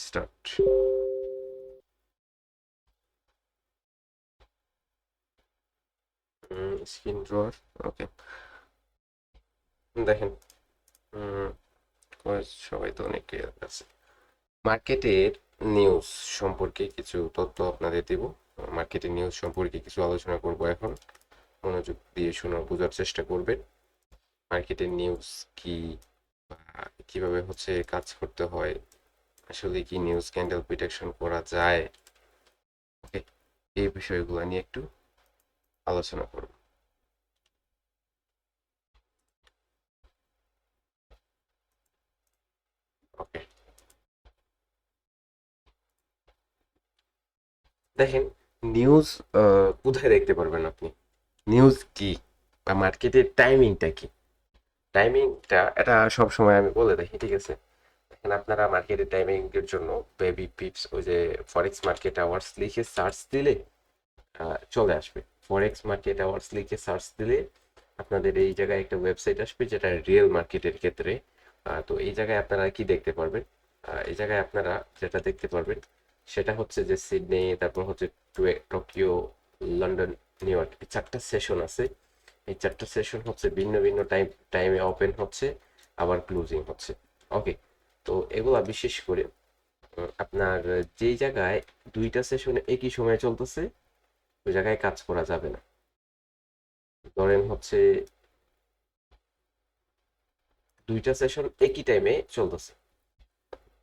Start. Screen drawer. ওকে, দেখেন। উম, সবাই তো অনেক ক্লিয়ার আছে। মার্কেটের নিউজ সম্পর্কে কিছু তথ্য আপনাদের দিব। মার্কেটের নিউজ সম্পর্কে কিছু আলোচনা করব এখন। মনোযোগ দিয়ে শোনার বোঝার চেষ্টা করবেন। মার্কেটের নিউজ কি, বা কিভাবে হচ্ছে কাজ করতে হয়, আসলে কি নিউজ ক্যান্ডেল প্রিডিকশন করা যায়, ওকে, এই বিষয়গুলো নিয়ে একটু আলোচনা করব। ওকে, দেখেন, নিউজ কোথায় দেখতে পারবেন আপনি? নিউজ কি বা মার্কেটের টাইমিংটা কি? টাইমিংটা এটা সব সময় আমি বলে দেখি, ঠিক আছে? এখন আপনারা মার্কেটের টাইমিং এর জন্য বেবি পিপস, ওই যে ফরেক্স মার্কেট আওয়ার্স লিখে সার্চ দিলে চলে আসবে। ফরেক্স মার্কেট আওয়ার্স লিখে সার্চ দিলে আপনাদের এই জায়গায় একটা ওয়েবসাইট আসবে, যেটা রিয়েল মার্কেটের ক্ষেত্রে। তো এই জায়গায় আপনারা কি দেখতে পারবেন? এই জায়গায় আপনারা যেটা দেখতে পারবেন সেটা হচ্ছে যে সিডনি, তারপর হচ্ছে টোকিও, লন্ডন, নিউ ইয়র্ক, এই চারটা সেশন আছে। এই চারটা সেশন হচ্ছে ভিন্ন ভিন্ন টাইমে ওপেন হচ্ছে, আবার ক্লোজিং হচ্ছে। ওকে, তো এগুলা বিশেষ করে আপনার যেই জায়গায় দুইটা সেশন একই সময়ে চলতেছে ওই জায়গায় কাজ করা যাবে না। ধরেন হচ্ছে দুইটা সেশন একই টাইমে চলতেছে,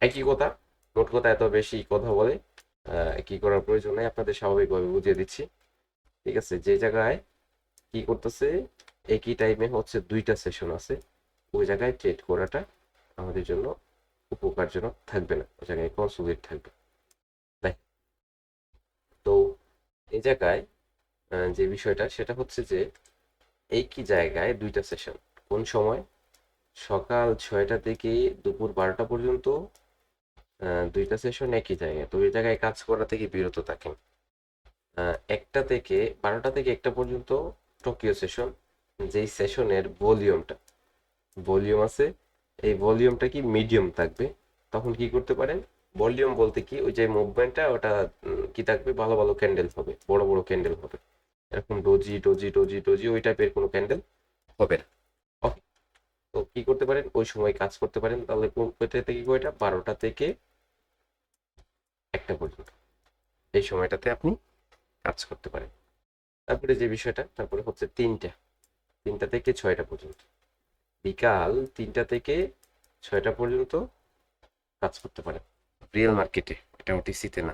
একই কথা, মোট কথা এত বেশি কথা বলে কি করার প্রয়োজন নেই, আপনাদের স্বাভাবিকভাবে বুঝিয়ে দিচ্ছি। ঠিক আছে, যে জায়গায় কি করতেছে একই টাইমে হচ্ছে দুইটা সেশন আছে, ওই জায়গায় ট্রেড করাটা আমাদের জন্য উপকারজনক থাকবে না, ওই জায়গায় কনসুলেট থাকবে। তাই তো এই জায়গায় যে বিষয়টা সেটা হচ্ছে যে একই জায়গায় দুইটা সেশন, কোন সময়? সকাল 6টা থেকে দুপুর 12টা পর্যন্ত দুইটা সেশন একই জায়গায়, তো ওই জায়গায় কাজ করা থেকে বিরত থাকেন। 1টা থেকে 12টা থেকে 1টা পর্যন্ত টোকিও সেশন, যেই সেশনের ভলিউম আছে, এই ভলিউমটা কি মিডিয়াম থাকবে। তখন কি করতে পারেন? ভলিউম বলতে কি, ওই যে মুভমেন্টটা ওটা কি থাকবে, ভালো ভালো ক্যান্ডেল হবে, বড় বড় ক্যান্ডেল হবে, এরকম ডোজি ডোজি ডোজি ডোজি ওই টাইপের কোনো ক্যান্ডেল হবে না। ওকে, তো কি করতে পারেন, ওই সময় কাজ করতে পারেন। তাহলে কোন কয়টা থেকে কয়টা? 12টা থেকে 1টা পর্যন্ত, এই সময়টাতে আপনি কাজ করতে পারেন। তারপরে যে বিষয়টা, তারপরে হচ্ছে 3টা থেকে 6টা পর্যন্ত, বিকাল 3টা থেকে 6টা পর্যন্ত কাজ করতে পারেন রিয়েল মার্কেটে, এটা ওটিসিতে না।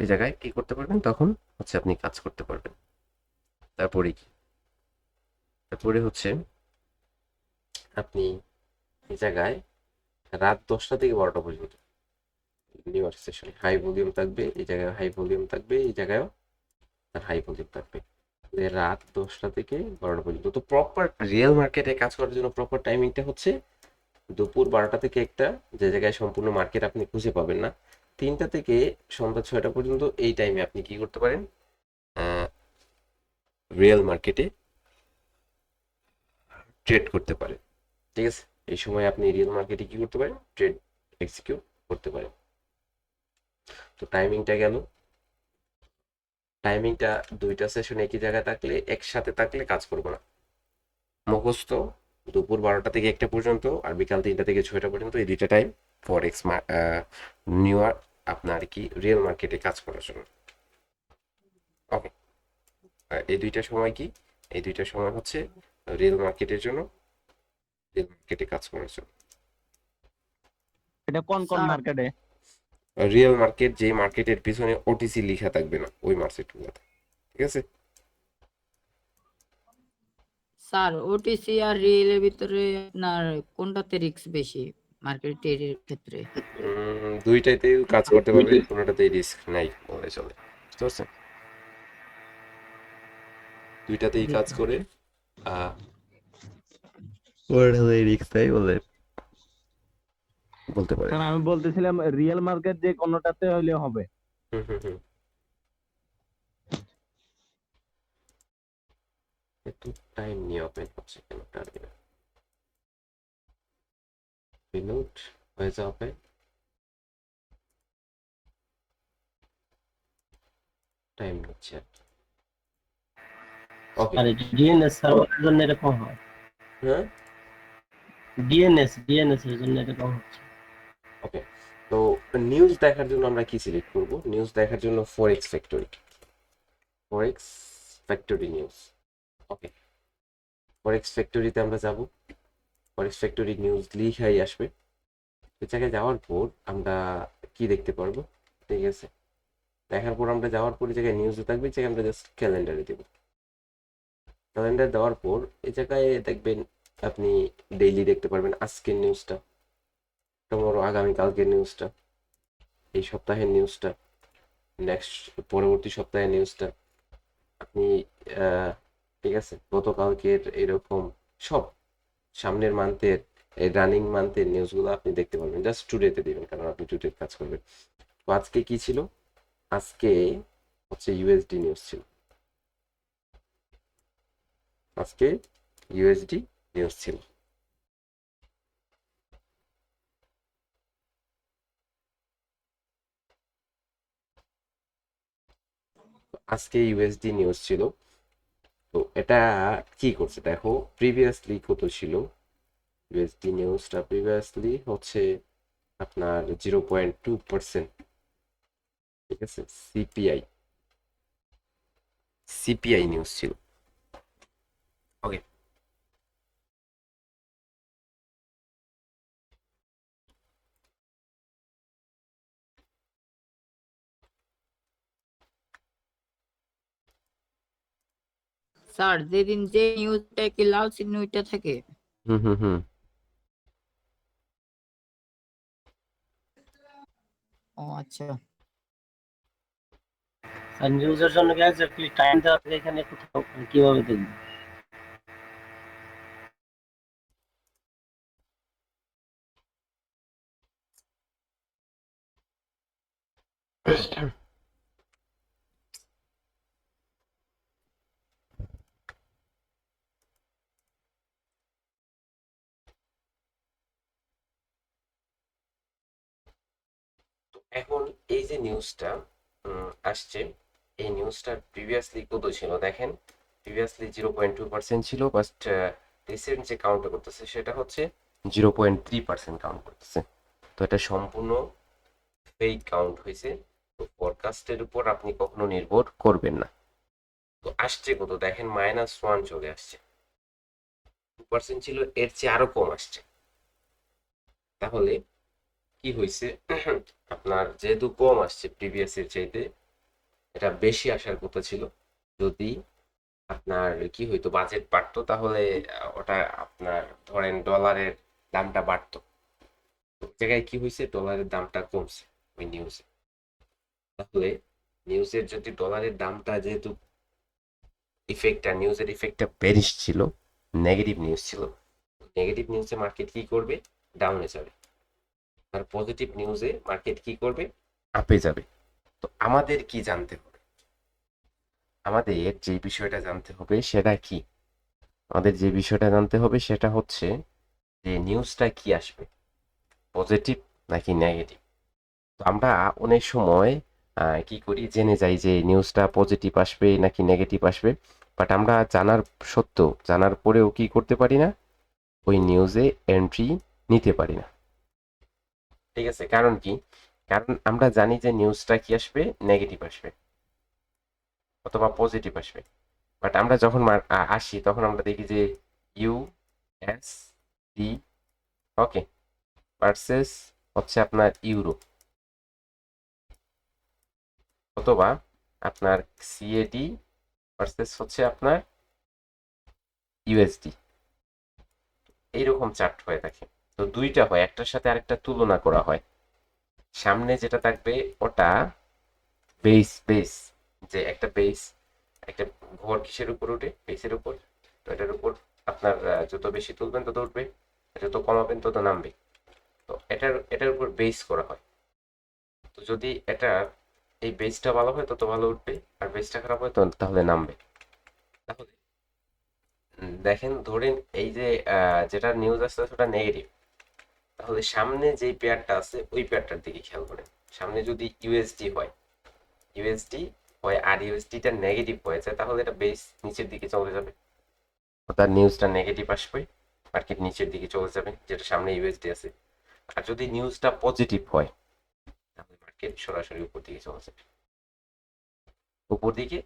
এই জায়গায় কি করতে পারবেন, তখন হচ্ছে আপনি কাজ করতে পারবেন। তারপরে কি, তারপরে হচ্ছে আপনি এই জায়গায় রাত 10টা থেকে 12টা পর্যন্ত New York session high volume থাকবে, এই জায়গায় হাই ভলিউম থাকবে, এই জায়গায়ও তার হাই ভলিউম থাকবে। রাত 10টা থেকে 12টা পর্যন্ত। তো প্রপার রিয়েল মার্কেটে কাজ করার জন্য প্রপার টাইমিংটা হচ্ছে দুপুর 12টা থেকে 1টা, যে জায়গায় সম্পূর্ণ মার্কেট আপনি খুঁজে পাবেন না। 3টা থেকে সন্ধ্যা 6টা পর্যন্ত এই টাইমে আপনি কি করতে পারেন, রিয়েল মার্কেটে ট্রেড করতে পারেন। ঠিক আছে, এই সময় আপনি রিয়েল মার্কেটে কি করতে পারেন, ট্রেড এক্সিকিউট করতে পারেন। তো টাইমিংটা গেল। টাইমিংটা দুইটা সেশন একই জায়গায় থাকলে, একসাথে থাকলে কাজ করবো না। মুখস্থ, দুপুর 12টা থেকে 1টা পর্যন্ত আর বিকাল 3টা থেকে 6টা পর্যন্ত, এই দুইটা টাইম ফরেক্স নিউ ইয়র্ক আপনার কি রিয়েল মার্কেটে কাজ করার জন্য। ওকে, এই দুইটা সময় কি, এই দুইটা সময় হচ্ছে রিয়েল মার্কেটের জন্য, রিয়েল মার্কেটে কাজ করার জন্য। এটা কোন কোন স্যার মার্কেটে? রিয়েল মার্কেট যে মার্কেটের পিছনে ওটিসি লেখা থাকবে না, ওই মার্কেটগুলোতে। ঠিক আছে, স্যার ওটিসি আর রিয়েল এর ভিতরে আপনার কোনটাতে রিস্ক বেশি মার্কেট ট্রেডের ক্ষেত্রে? দুইটাতেই কাজ করতে পারবেন, কোনোটাতেই রিস্ক নাই বলে চলে। বুঝতে পারছেন? দুইটাতেই জি কাজ স্যার। করে আহ কোনোটাতেই রিস্ক নাই বলে বলতে পারেন। স্যার আমি বলতেছিলাম রিয়েল মার্কেট যে কোনোটাতে হইলে হবে। হুম হুম হুম, একটু টাইম নিয়ে ওপেন হচ্ছে কেন টার্মিনাল, মিনিট হয়ে যাবে। টাইম নিচ্ছে। ওকে। আর ডিএনএস সার্ভারের জন্য এরকম হয়, হ্যাঁ। ডিএনএস এর জন্য এরকম হচ্ছে। ওকে। তো নিউজ দেখার জন্য আমরা কি সিলেক্ট করব? নিউজ দেখার জন্য ফরেক্স ফ্যাক্টরি নিউজ। ওকে, ফরেক্স ফ্যাক্টরিতে আমরা যাব। ফরেক্স ফ্যাক্টরি নিউজ লিখাই আসবে। এই জায়গায় যাওয়ার পর আমরা কি দেখতে পারবো? ঠিক আছে, দেখার পর আমরা যাওয়ার পর এই জায়গায় নিউজে থাকবে, এই জায়গায় আমরা জাস্ট ক্যালেন্ডারে দেব। ক্যালেন্ডার দেওয়ার পর এই জায়গায় দেখবেন আপনি ডেইলি দেখতে পারবেন আজকের নিউজটা, টুমরো আগামীকালকের নিউজটা, এই সপ্তাহের নিউজটা, নেক্সট পরবর্তী সপ্তাহের নিউজটা আপনি ঠিক আছে গতকালকের এরকম সব সামনের মান্থের এই রানিং মান্থের নিউজগুলো আপনি দেখতে পারবেন। জাস্ট টুডেতে দিবেন, কারণ আপনি টুডের কাজ করবেন। তো আজকে কি ছিল? আজকে হচ্ছে ইউএসডি নিউজ ছিল। আজকে ইউএসডি নিউজ ছিল। আজকে ইউএসডি নিউজ ছিল। তো এটা কি করছে দেখো, প্রিভিয়াসলি কত ছিল ইউএসডি নিউজটা? প্রিভিয়াসলি হচ্ছে আপনার 0.2%। ঠিক আছে, সিপিআই নিউজ ছিল। ওকে, স্যার যেদিন যে নিউজটা কি লাল চিহ্ন ওইটা থাকে? হুম হুম হুম। ও আচ্ছা। আর নিউজের জন্য কি এক্স্যাক্টলি টাইম দেওয়া থাকে এখানে কোথাও, কিভাবে দেখব? তো এখন এই যে নিউজটা আসছে, এই নিউজটার প্রিভিয়াসলি কত ছিল দেখেন। প্রিভিয়াসলি 0.2% ছিল, বাট রিসেন্ট যে কাউন্ট করতেছে সেটা হচ্ছে 0.3% কাউন্ট করতেছে। তো এটা সম্পূর্ণ ফেক কাউন্ট হয়েছে। তো ফরকাস্টের উপর আপনি কখনো নির্ভর করবেন না। তো আসছে কত দেখেন, -1 চলে আসছে। 2% ছিল, এর চেয়ে আরো কম আসছে। তাহলে কি হয়েছে? আপনার যেহেতু কম আসছে প্রিভিয়াস এর চাইতে, এটা বেশি আসার কথা ছিল। যদি আপনার কি হইতো, বাজেট বাড়তো, তাহলে ওটা আপনার ধরেন ডলারের দামটা বাড়তো। তো জায়গায় কি হয়েছে, ডলারের দামটা কমছে ওই নিউজে। তাহলে নিউজের যদি ডলারের দামটা যেহেতু নিউজের ইফেক্টটা বেরিশ ছিল, নেগেটিভ নিউজ ছিল, নেগেটিভ নিউজে মার্কেট কি করবে? ডাউনে যাবে। আর পজিটিভ নিউজে মার্কেট কি করবে? আপে যাবে। তো আমাদের কি জানতে হবে? আমাদের যে বিষয়টা জানতে হবে সেটা কি? আমাদের যে বিষয়টা জানতে হবে সেটা হচ্ছে যে নিউজটা কি আসবে, পজিটিভ নাকি নেগেটিভ। তো আমরা অনেক সময় কি করি, জেনে যাই যে নিউজটা পজিটিভ আসবে নাকি নেগেটিভ আসবে, বাট আমরা জানার সত্ত্বেও, জানার পরেও কি করতে পারি না? ওই নিউজে এন্ট্রি নিতে পারি না। ঠিক আছে, কারণ কি? কারণ আমরা জানি যে নিউজটা কি আসবে, নেগেটিভ আসবে অথবা পজিটিভ আসবে। বাট আমরা যখন আসি তখন আমরা দেখি যে ইউএসডি, ওকে, ভার্সেস হচ্ছে আপনার ইউরো, অথবা আপনার সিএডি ভার্সেস হচ্ছে আপনার ইউএসডি, এইরকম চার্ট হয়ে থাকে। তো দুইটা হয়, একটার সাথে আরেকটা তুলনা করা হয়। সামনে যেটা থাকবে ওটা বেস, যে একটা বেস, একটা ঘর কিসের উপর উঠে? বেসের উপর। তো এটার উপর আপনার যত বেশি তুলবেন তত উঠবে, যত কমাবেন তত নামবে। তো এটার উপর বেস করা হয়। তো যদি এটা এই বেসটা ভালো হয় তত ভালো উঠবে, আর বেসটা খারাপ হয় তাহলে নামবে। তাহলে দেখেন, ধরেন এই যে যেটা নিউজ আসছে সেটা নেগেটিভ, তাহলে সামনে যেই পেয়ারটা আছে ওই পেয়ারটার দিকে খেয়াল করেন। সামনে যদি ইউএসডি হয়, ইউএসডি হয় আর ইউএসডিটা নেগেটিভ হয়ে যায়, তাহলে এটা বেস নিচের দিকে চলে যাবে, অর্থাৎ নিউজটা নেগেটিভ আসবে, মার্কেট নিচের দিকে চলে যাবে, যেটা সামনে ইউএসডি আছে। আর যদি নিউজটা পজিটিভ হয় তাহলে মার্কেট সরাসরি উপর দিকে চলে যাবে, উপর দিকে।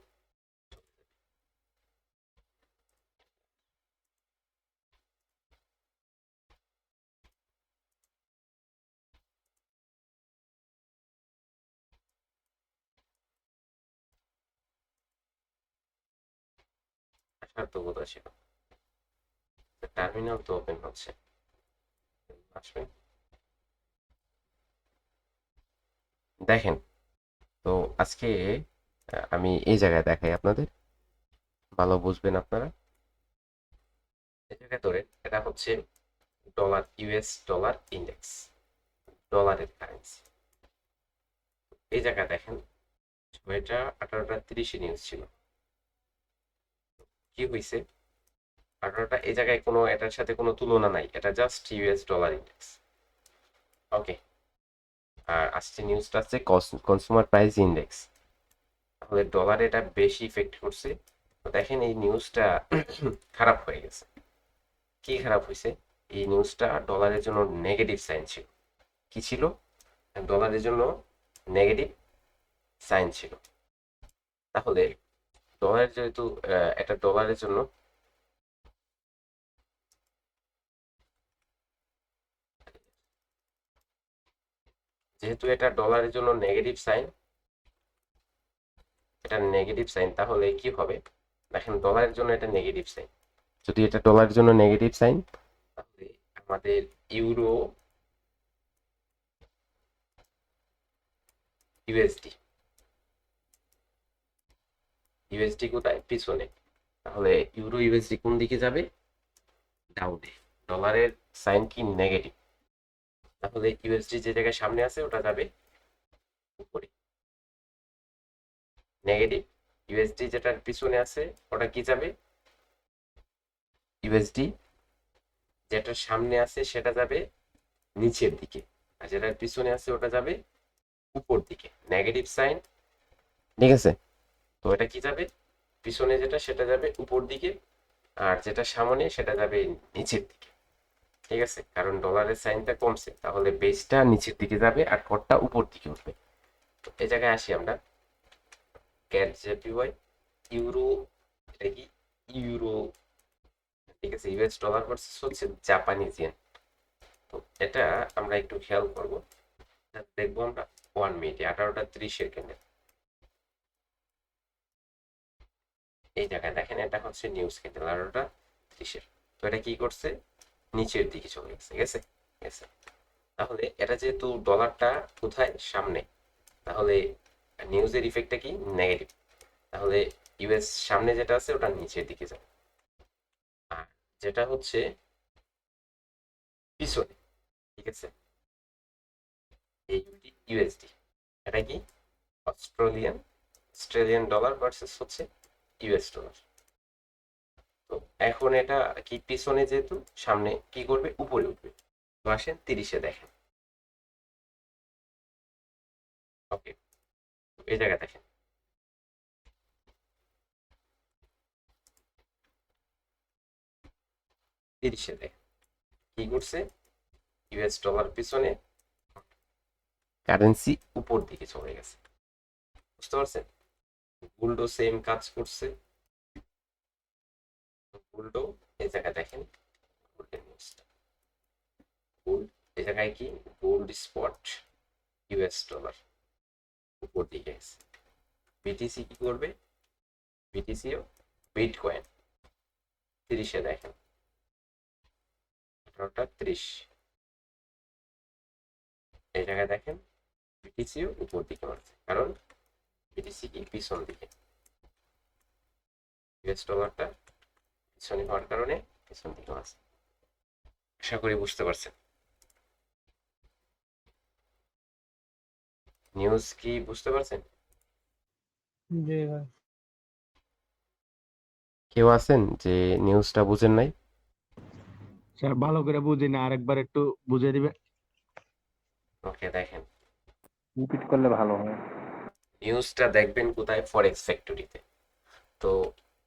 আসার তো কথা ছিল, টার্মিনাল তো ওপেন হচ্ছে, আসবে। দেখেন, তো আজকে আমি এই জায়গায় দেখাই আপনাদের, ভালো বুঝবেন আপনারা। এই জায়গায় ধরে এটা হচ্ছে ডলার, ইউএস ডলার ইন্ডেক্স, ডলারের কারেন্সি। এই জায়গায় দেখেন এটা 18:30 নিউজ ছিল, কি হয়েছে 18টা, এই জায়গায় কোনো এটার সাথে কোনো তুলনা নাই, এটা জাস্ট ইউএস ডলার ইন্ডেক্স। ওকে, আর আসছে নিউজটা হচ্ছে কনজিউমার প্রাইস ইন্ডেক্স, তাহলে ডলার এটা বেশি ইফেক্ট করছে। তো দেখেন এই নিউজটা খারাপ হয়ে গেছে। কি খারাপ হয়েছে? এই নিউজটা ডলারের জন্য নেগেটিভ সাইন ছিল। কি ছিল? ডলারের জন্য নেগেটিভ সাইন ছিল। তাহলে ডলার যেহেতু এটা ডলারের জন্য এটা ডলারের জন্য নেগেটিভ সাইন, এটা নেগেটিভ সাইন, তাহলে কি হবে? দেখেন ডলারের জন্য এটা নেগেটিভ সাইন, যদি এটা ডলারের জন্য নেগেটিভ সাইন, তাহলে আমাদের ইউরো ইউএসডি, ইউএসডি কোথায়? পিছনে। তাহলে ইউরো ইউএসডি কোন দিকে যাবে? ডাউনে। ডলারের সাইন কি? নেগেটিভ। তাহলে ইউএসডি যে জায়গায় সামনে আছে ওটা যাবে উপরে, নেগেটিভ। ইউএসডি যেটার পিছনে আছে ওটা কি যাবে? ইউএসডি যেটার সামনে আছে সেটা যাবে নিচের দিকে, আর যেটার পিছনে আছে ওটা যাবে উপর দিকে, নেগেটিভ সাইন। ঠিক আছে, তো এটা কি যাবে? পিছনে যেটা সেটা যাবে উপর দিকে, আর যেটা সামনে সেটা যাবে নিচের দিকে। ঠিক আছে, কারণ ডলারের সাইনটা কমছে, তাহলে বেসটা নিচের দিকে যাবে আর করটা উপর দিকে উঠবে। তো এই জায়গায় আসি আমরা, ক্যাট জেপিওয়াই ইউরো, এটা কি? ইউরো। ঠিক আছে, ইউএস ডলার ভার্সেস হচ্ছে জাপানিজ ইয়েন। তো এটা আমরা একটু খেয়াল করব, দেখবো আমরা 1 মিনিটে 18:30 এই জায়গায় দেখেন এটা হচ্ছে নিউজ ক্যান্ডেল 18:30। তো এটা কি করছে? নিচের দিকে চলে গেছে, গেছে গেছে। তাহলে এটা যেহেতু ডলারটা কোথায়? সামনে, তাহলে নিউজের ইফেক্টটা কি? নেগেটিভ। তাহলে ইউএস সামনে যেটা আছে ওটা নিচের দিকে যাবে, আর যেটা হচ্ছে পিছনে, ঠিক আছে, এইউডি ইউএসডি, এটা কি? অস্ট্রেলিয়ান ডলার ভার্সেস হচ্ছে ইউএস ডলার। তো এখন এটা কি? পিছনে যেহেতু, সামনে কি করবে? উপরে উঠবে। তো আসেন 30-এ দেখেন। ওকে, এই জায়গায় দেখেন 30-এ দেখেন কি করছে? ইউএস ডলার পিছনে, কারেন্সি উপর দিকে চলে গেছে। বুঝতে পারছেন? গোল্ডও সেম কাজ করছে। গোল্ডও এই জায়গায় দেখেন, গোল্ডের নিউজটা, গোল্ড এই জায়গায় কি? গোল্ড স্পট ইউএস ডলার উপর দিকে গেছে। বিটিসি কি করবে? বিটিসিও বিটকয়েন 30-এ দেখেন 18:30 এই জায়গায় দেখেন বিটিসিও উপর দিকে মারছে, কারণ বিটিসি কি? পিছন দিকে, ইউএস ডলারটা পিছনে হওয়ার কারণে পিছন দিকে মারছে। আশা করি বুঝতে পারছেন। নিউজ কি বুঝতে পারছেন? জি ভাই। কেউ আছেন যে নিউজটা বুঝেন নাই? স্যার ভালো করে বুঝি না, আরেকবার একটু বুঝিয়ে দিবে। ওকে, দেখেন রিপিট করলে ভালো হয়। নিউজটা দেখবেন কোথায়? ফরেক্স ফ্যাক্টরিতে। তো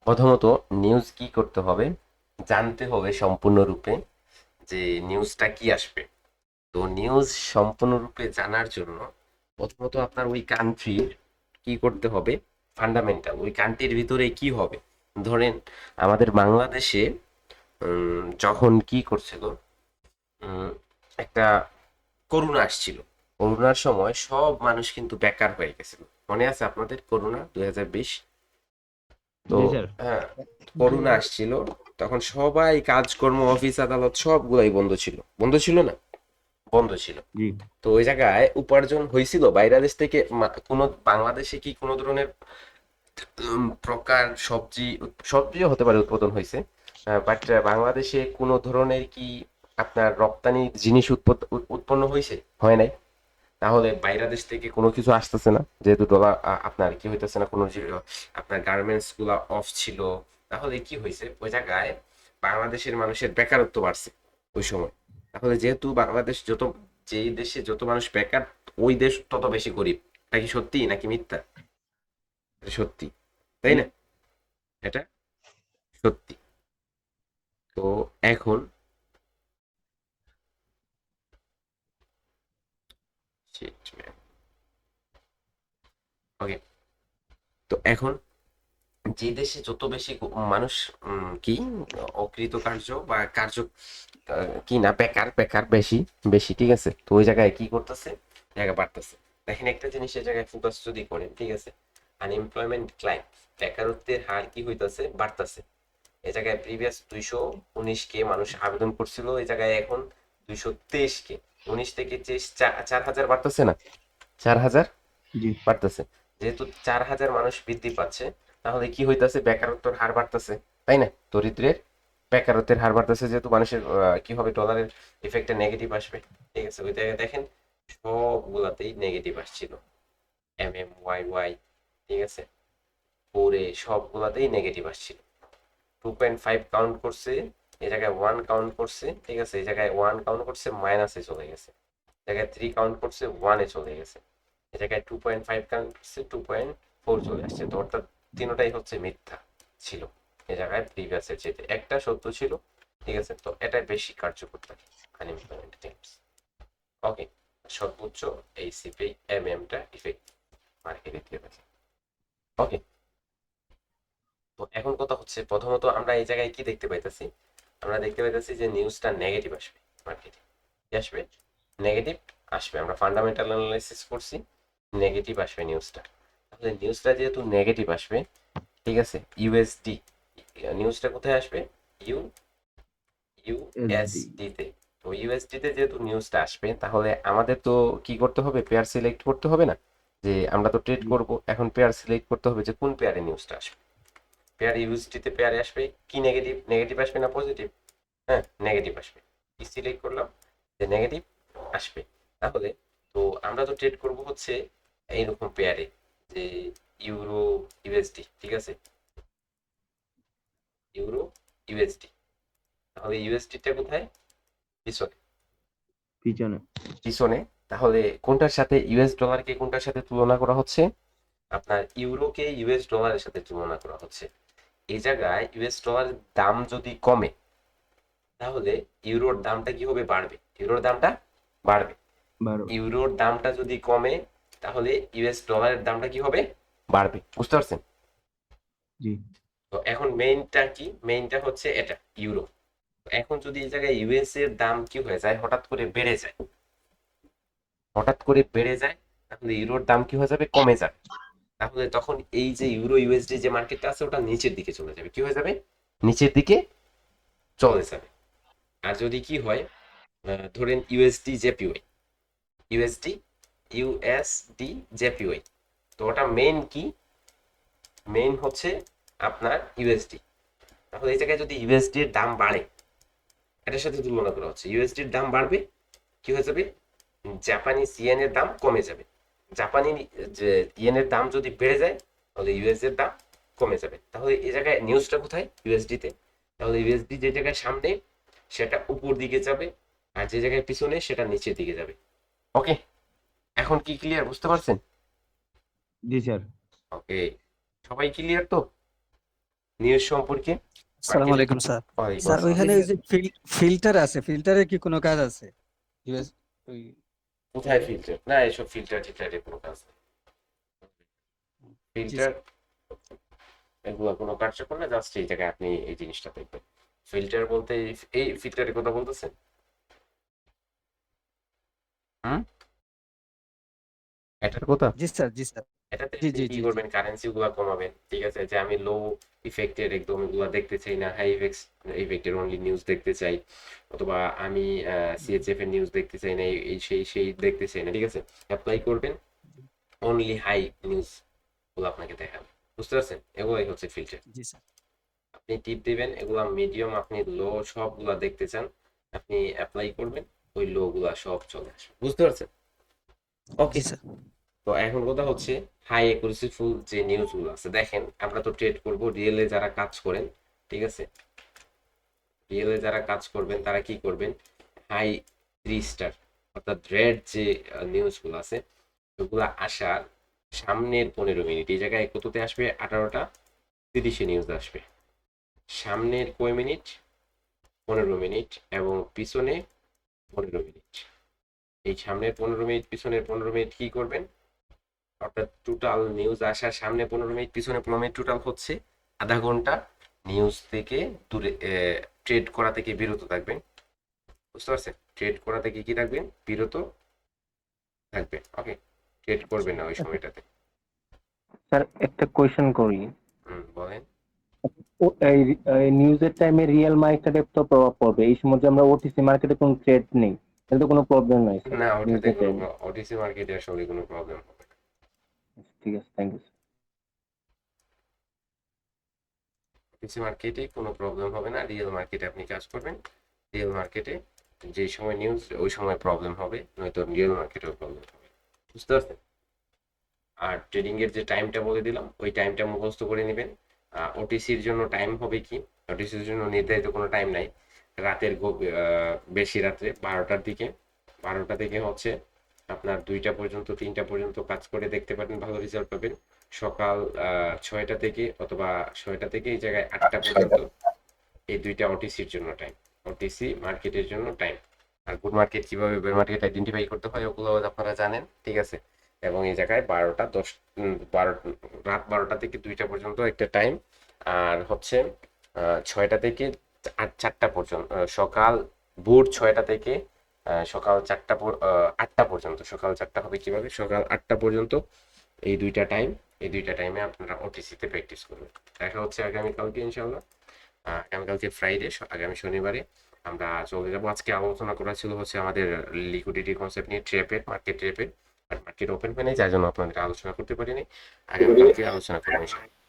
প্রথমত নিউজ কি করতে হবে, জানতে হবে সম্পূর্ণরূপে যে নিউজটা কি আসবে। তো নিউজ সম্পূর্ণরূপে জানার জন্য প্রথমত আপনার ওই কান্ট্রির কি করতে হবে, ফান্ডামেন্টাল, ওই কান্ট্রির ভিতরে কি হবে। ধরেন আমাদের বাংলাদেশে যখন কি করছিল, উম, একটা করোনা আসছিল, করোনার সময় সব মানুষ কিন্তু বেকার হয়ে গেছিল। মনে আছে আপনাদের করোনা 2020? তো জি স্যার। হ্যাঁ, করোনা আসছিল, তখন সবাই কাজকর্ম, অফিস আদালত সবগুলাই বন্ধ ছিল। বন্ধ ছিল না? বন্ধ ছিল। জি তো ওই জায়গায় উপার্জন হয়েছিল বাইরের দেশ থেকে। কোনো বাংলাদেশে কি কোনো ধরনের প্রকার সবজি, সবজিও হতে পারে উৎপাদন হয়েছে, বাট বাংলাদেশে কোনো ধরনের কি আপনার রপ্তানি জিনিস উৎপন্ন হয়েছে? হয় নাই। তাহলে বাইরের দেশ থেকে কোনো কিছু আসতেছে না, যেহেতু ডলার আপনার কি হইতেছে না, কোনো আপনার গার্মেন্টস গুলা অফ ছিল। তাহলে কি হয়েছে ওই জায়গায়? বাংলাদেশের মানুষের বেকারত্ব বাড়ছে ওই সময়। তাহলে যেহেতু বাংলাদেশ যত, যেই দেশে যত মানুষ বেকার, ওই দেশ তত বেশি গরিব। এটা কি সত্যি নাকি মিথ্যা? এটা সত্যি, তাই না? এটা সত্যি। তো এখন ওকে, তো এখন যে দেশে যত বেশি মানুষ কি অকৃতকার্য বা কার্য কি না, বেকার, বেকার বেশি বেশি, ঠিক আছে? তো ওই জায়গায় কি করতেছে, জায়গা বাড়তেছে। দেখেন একটা জিনিস এই জায়গায় ফোকাস যদি করেন, ঠিক আছে, আনএমপ্লয়মেন্ট ক্লাইম, বেকারত্বের হার কি হইতাছে, বাড়তেছে। এই জায়গায় প্রিভিয়াস 219 কে মানুষ আবেদন করছিল, এই জায়গায় এখন 223 কে। 19 থেকে 4,000 বাড়তেছে না? 4,000 জি বাড়তেছে। যেহেতু 4,000 মানুষ বৃদ্ধি পাচ্ছে, তাহলে কি হইতাছে, বেকারত্বের হার বাড়তেছে, তাই না? দরিদ্রের বেকারত্বের হার বাড়তেছে, যেহেতু মানুষের কি হবে, ডলারের ইফেক্টে নেগেটিভ আসবে। ঠিক আছে, ওই জায়গায় দেখেন সবগুলাতেই নেগেটিভ আসছিল। ওয়াই, ঠিক আছে, পরে সবগুলাতেই নেগেটিভ আসছিল। 2.5 কাউন্ট করছে, এই জায়গায় 1 কাউন্ট করছে, ঠিক আছে, এই জায়গায় 1 কাউন্ট করছে, মাইনাসে চলে গেছে। জায়গায় 3 কাউন্ট করছে, 1-এ চলে গেছে। এই জায়গায় 2.5 কাউন্ট করছে, 2.4 চলে আসছে। তো অর্থাৎ তিনটাই হচ্ছে মিথ্যা ছিল। এই জায়গায় প্রিভিয়াসের চেয়ে একটা সত্য ছিল, ঠিক আছে? তো এটা বেশি কার্যকর থাকে আনএমপ্লয়মেন্ট ক্লেমস। ওকে, সর্বোচ্চ এই সিপিআই টা ইফেক্ট মার্কেটে দিয়ে থাকে। ওকে, তো এখন কথা হচ্ছে, প্রথমত আমরা এই জায়গায় কি দেখতে পাইতেছি, আমরা দেখতে পাইতেছি যে নিউজটা নেগেটিভ আসবে মার্কেটে। কি আসবে? নেগেটিভ আসবে। আমরা ফান্ডামেন্টাল অ্যানালাইসিস করছি, নেগেটিভ আসবে নিউজটা। তাহলে নিউজটা যেহেতু নেগেটিভ আসবে, ঠিক আছে, ইউএসডি নিউজটা কোথায় আসবে? You SD. ইউএসডি তে। তো ইউএসডি তে যেহেতু নিউজটা আসবে, তাহলে আমাদের তো কি করতে হবে, পেয়ার সিলেক্ট করতে হবে না? যে আমরা তো ট্রেড করব, এখন পেয়ার সিলেক্ট করতে হবে যে কোন পেয়ারে নিউজটা আসবে। পেয়ার ইউএসডি তে পেয়ারে আসবে কি, নেগেটিভ? নেগেটিভ আসবে না পজিটিভ? হ্যাঁ, নেগেটিভ আসবে। কি সিলেক্ট করলাম? যে নেগেটিভ আসবে। তাহলে তো আমরা তো ট্রেড করব হচ্ছে এইরকম পেয়ারে, যে ইউরো ইউএসডি, ঠিক আছে, ইউরো ইউএসডি। তাহলে ইউএসডিটা কোথায়? পিছনে, পিছনে। পিছনে। তাহলে কোনটার সাথে, ইউএস ডলারকে কোনটার সাথে তুলনা করা হচ্ছে? আপনার ইউরোকে ইউএস ডলারের সাথে তুলনা করা হচ্ছে। এই জায়গায় ইউএস ডলারের দাম যদি কমে, তাহলে ইউরোর দামটা কি হবে? বাড়বে। ইউরোর দামটা বাড়বে। 12। ইউরোর দামটা যদি কমে, তাহলে ইউএস ডলারের দামটা কি হবে? বাড়বে। বুঝতে পারছেন? জি তো এখন মেইনটা কি? মেইনটা হচ্ছে এটা, ইউরো। এখন যদি এই জায়গায় ইউএস এর দাম কি হয়ে যায়, হঠাৎ করে বেড়ে যায়, হঠাৎ করে বেড়ে যায়, তাহলে ইউরোর দাম কি হয়ে যাবে? কমে যাবে। তাহলে তখন এই যে ইউরো ইউএসডি যে মার্কেটটা আছে, ওটা নিচের দিকে চলে যাবে। কি হয়ে যাবে? নিচের দিকে চলে যাবে। আর যদি কি হয়, ধরেন USD JPY, USD USD JPY, তো ওটা মেইন কি? মেইন হচ্ছে আপনার ইউএসডি। তাহলে এই জায়গায় যদি ইউএসডি এর দাম বাড়ে, এটার সাথে তুলনা করা হচ্ছে, ইউএসডি এর দাম বাড়বে, কি হয়ে যাবে? জাপানি ইয়েন এর দাম কমে যাবে। জাপানি যে ইয়েনের দাম যদি বেড়ে যায়, তাহলে ইউএস এর দাম কমে যাবে। তাহলে এই জায়গায় নিউজটা কোথায়? ইউএসডি তে। তাহলে ইউএসডি যে জায়গায় সামনে, সেটা উপর দিকে যাবে, আর যে জায়গায় পিছনে, সেটা নিচের দিকে যাবে। ওকে, এখন কি ক্লিয়ার? বুঝতে পারছেন? জি স্যার। ওকে, সবাই ক্লিয়ার তো নিউজ সম্পর্কে? আসসালামু আলাইকুম স্যার। ওয়ালাইকুম স্যার আসসালাম। ওইখানে ওই যে ফিল্টার আছে, ফিল্টারের কি কোনো কাজ আছে? ইউএস ওই কোথায় ফিল্টার? না, এসব ফিল্টার টিল্টারের কোনো কাজ নেই। জি ফিল্টার স্যার। এগুলো কোনো কার্যকর না, জাস্ট এই জায়গায় আপনি এই জিনিসটা দেখবেন। ফিল্টার বলতে এই ফিল্টারের কথা বলতেছেন? হুম, এটার কথা? জি স্যার, জি স্যার। এটাতে জি আপনি জি কি জি জি। করবেন, কারেন্সি গুলা কমাবেন। ঠিক আছে, যে আমি লো ইফেক্টের একদম এগুলা দেখতে চাই না, হাই ইফেক্টের অনলি নিউজ দেখতে চাই, অথবা আমি সিএচএফ এর নিউজ দেখতে চাই না, এই সেই দেখতে চাই না। ঠিক আছে, অ্যাপ্লাই করবেন অনলি হাই নিউজ গুলো আপনাকে দেখাবে। বুঝতে পারছেন? এগুলাই হচ্ছে ফিল্টার। জি স্যার। আপনি টিপ দিবেন, এগুলা মিডিয়াম, আপনি লো সবগুলা দেখতে চান, আপনি অ্যাপ্লাই করবেন, ওই লো গুলা সব চলে আসবে। বুঝতে পারছেন? ওকে। জি স্যার। তো এখন কথা হচ্ছে হাই একুরেসিফুল যে নিউজগুলো আছে, দেখেন আমরা তো ট্রেড করব রিয়েলে যারা কাজ করেন। ঠিক আছে, রিয়েলে যারা কাজ করবেন তারা কি করবেন, হাই 3 স্টার অর্থাৎ রেড যে নিউজগুলো আছে ওগুলো আসার সামনের 15 মিনিট, এই জায়গায় কততে আসবে, 18টা 30-এ নিউজ আসবে। সামনের কয় মিনিট? 15 মিনিট, এবং পিছনে 15 মিনিট। এই সামনের 15 মিনিট, পিছনের 15 মিনিট কি করবেন, অর্থাৎ টোটাল নিউজ আসার সামনে 15 মিনিট, পিছনে 15 মিনিট, টোটাল হচ্ছে আধা ঘন্টা নিউজ থেকে দূরে, ট্রেড করা থেকে বিরত থাকবেন। বুঝতে পারছেন? ট্রেড করা থেকে কি থাকবেন, বিরত থাকবেন। ওকে, ট্রেড করবেন না ওই সময়টাতে। স্যার একটা কোয়েশ্চেন করি। বলেন। ও এই নিউজের টাইমে রিয়েল মার্কেটে তো প্রভাব পড়বে, এই সময় যে আমরা ওটিসি মার্কেটে কোনো ট্রেড নেই, তাহলে তো কোনো প্রবলেম নাই স্যার না, ওটাতে নিউজের কোনো টাইমে। ওটিসি মার্কেটে আসলে কোনো প্রবলেম হবে না। ঠিক আছে, থ্যাংক ইউ। ওটিসি মার্কেটে কোনো প্রবলেম হবে না, রিয়েল মার্কেটে আপনি কাজ করবেন। রিয়েল মার্কেটে যে সময় নিউজ ওই সময় প্রবলেম হবে, নয়তো রিয়েল মার্কেটেও প্রবলেম হবে। বুঝতে পারছেন? আর ট্রেডিং এর যে টাইমটা বলে দিলাম ওই টাইমটা মুখস্থ করে নেবেন। ওটিসির জন্য টাইম হবে কি, ওটিসির জন্য নির্ধারিত কোনো টাইম নাই। রাতের বেশি রাত্রে 12টার দিকে, 12টা থেকে হচ্ছে আপনার 2টা পর্যন্ত 3টা পর্যন্ত কাজ করে দেখতে পারেন, ভালো রেজাল্ট পাবেন। সকাল 6টা থেকে অথবা 6টা থেকে এই জায়গায় 8টা পর্যন্ত, এই দুইটা ওটিসির জন্য টাইম, ওটিসি মার্কেটের জন্য টাইম। আর গুড মার্কেট কিভাবে বের মার্কেট আইডেন্টিফাই করতে হয় ওগুলো আপনারা জানেন। ঠিক আছে, এবং এই জায়গায় 12 রাত 12টা থেকে 2টা পর্যন্ত একটা টাইম, আর হচ্ছে 6টা থেকে 4টা পর্যন্ত, সকাল ভোর 6টা থেকে সকাল 8টা পর্যন্ত, সকাল 4টা হবে কিভাবে, সকাল 8টা পর্যন্ত, এই দুইটা টাইম, এই দুইটা টাইমে আপনারা ওটিসিতে প্র্যাকটিস করবেন। দেখা হচ্ছে আগামীকালকে ইনশাল্লাহ। আগামীকালকে ফ্রাইডে, আগামী শনিবারে আমরা চলে যাবো। আজকে আলোচনা করা ছিল হচ্ছে আমাদের লিকুইডিটি কনসেপ্ট নিয়ে, ট্রেপের মার্কেট, ট্রেপের আর মার্কেট ওপেন হয় নাই, যার জন্য আপনাদের আলোচনা করতে পারিনি। আগামীকালকে আলোচনা করবো ইনশাল্লাহ।